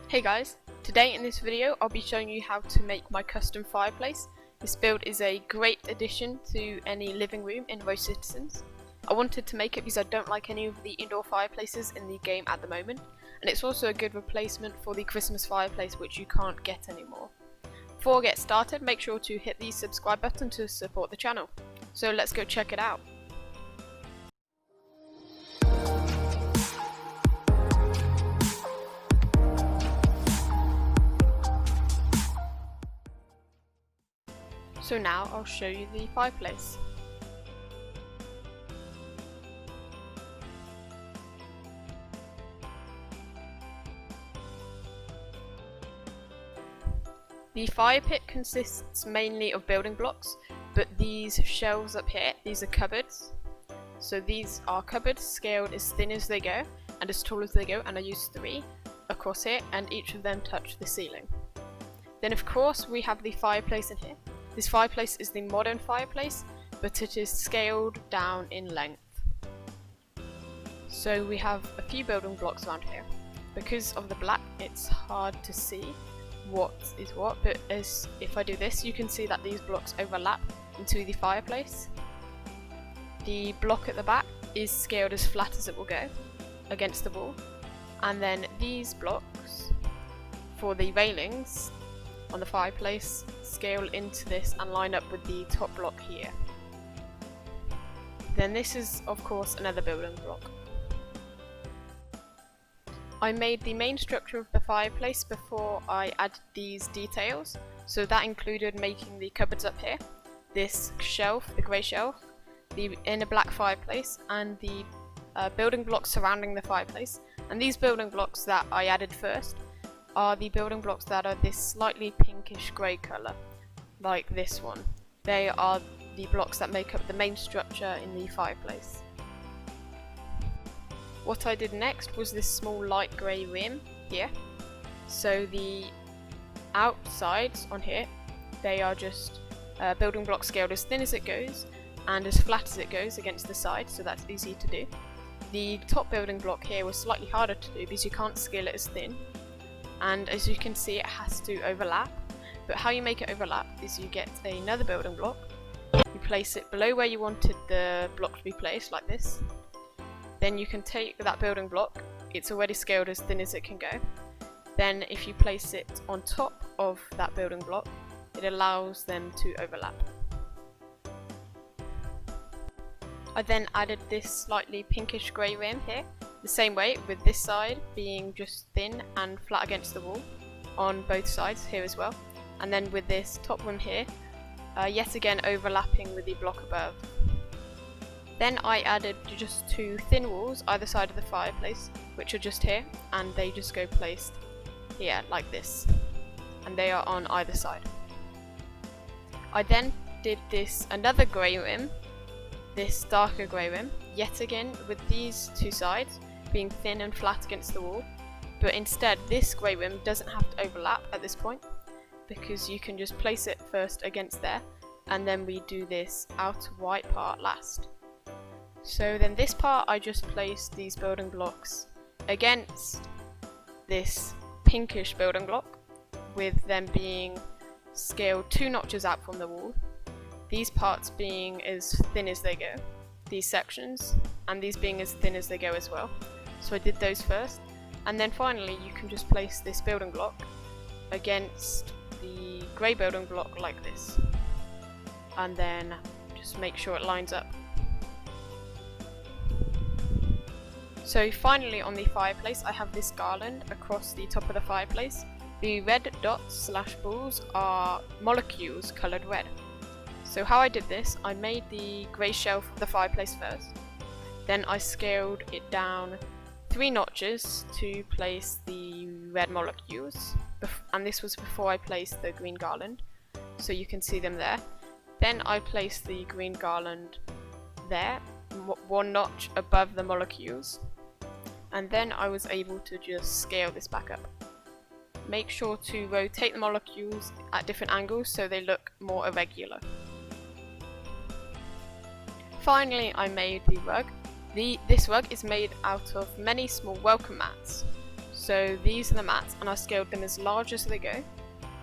Hey guys, today in this video I'll be showing you how to make my custom fireplace. This build is a great addition to any living room in RoCitizens. I wanted to make it because I don't like any of the indoor fireplaces in the game at the moment, and it's also a good replacement for the Christmas fireplace which you can't get anymore. Before I get started, make sure to hit the subscribe button to support the channel. So let's go check it out. So now I'll show you the fireplace. The fire pit consists mainly of building blocks, but these shelves up here, these are cupboards. So these are cupboards scaled as thin as they go and as tall as they go, and I use 3 across here, and each of them touch the ceiling. Then of course we have the fireplace in here. This fireplace is the modern fireplace, but it is scaled down in length. So we have a few building blocks around here. Because of the black, it's hard to see what is what, but if I do this, you can see that these blocks overlap into the fireplace. The block at the back is scaled as flat as it will go against the wall, and then these blocks for the railings on the fireplace scale into this and line up with the top block here. Then this is of course another building block. I made the main structure of the fireplace before I added these details, so that included making the cupboards up here, this shelf, the grey shelf, the inner black fireplace, and the building blocks surrounding the fireplace. And these building blocks that I added first are the building blocks that are this slightly pinkish grey colour, like this one. They are the blocks that make up the main structure in the fireplace. What I did next was this small light grey rim here. So the outsides on here, they are just building blocks scaled as thin as it goes and as flat as it goes against the side, so that's easy to do. The top building block here was slightly harder to do because you can't scale it as thin, and as you can see it has to overlap. But how you make it overlap is you get another building block, you place it below where you wanted the block to be placed, like this. Then you can take that building block, it's already scaled as thin as it can go. Then if you place it on top of that building block, it allows them to overlap. I then added this slightly pinkish grey rim here, the same way, with this side being just thin and flat against the wall on both sides here as well, and then with this top rim here, yet again overlapping with the block above. Then I added just 2 thin walls either side of the fireplace, which are just here, and they just go placed here like this, and they are on either side. I then did another grey rim, this darker grey rim, yet again with these 2 sides being thin and flat against the wall, but instead this grey rim doesn't have to overlap at this point because you can just place it first against there, and then we do this outer white part last. So then this part I just placed these building blocks against this pinkish building block, with them being scaled 2 notches out from the wall, these parts being as thin as they go, these sections, and these being as thin as they go as well. So I did those first, and then finally you can just place this building block against the grey building block like this, and then just make sure it lines up. So finally on the fireplace I have this garland across the top of the fireplace. The red dots / balls are molecules coloured red. So how I did this, I made the grey shelf of the fireplace first, then I scaled it down 3 notches to place the red molecules, and this was before I placed the green garland, so you can see them there. Then I placed the green garland there, 1 notch above the molecules, and then I was able to just scale this back up. Make sure to rotate the molecules at different angles so they look more irregular. Finally I made the rug. This rug is made out of many small welcome mats. So these are the mats, and I scaled them as large as they go,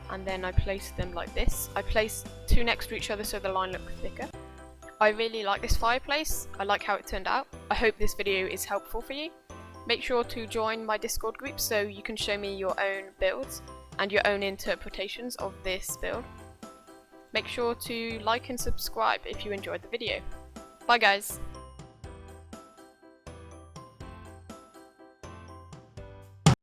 and then I placed them like this. I placed two next to each other so the line looks thicker. I really like this fireplace. I like how it turned out. I hope this video is helpful for you. Make sure to join my Discord group so you can show me your own builds and your own interpretations of this build. Make sure to like and subscribe if you enjoyed the video. Bye guys!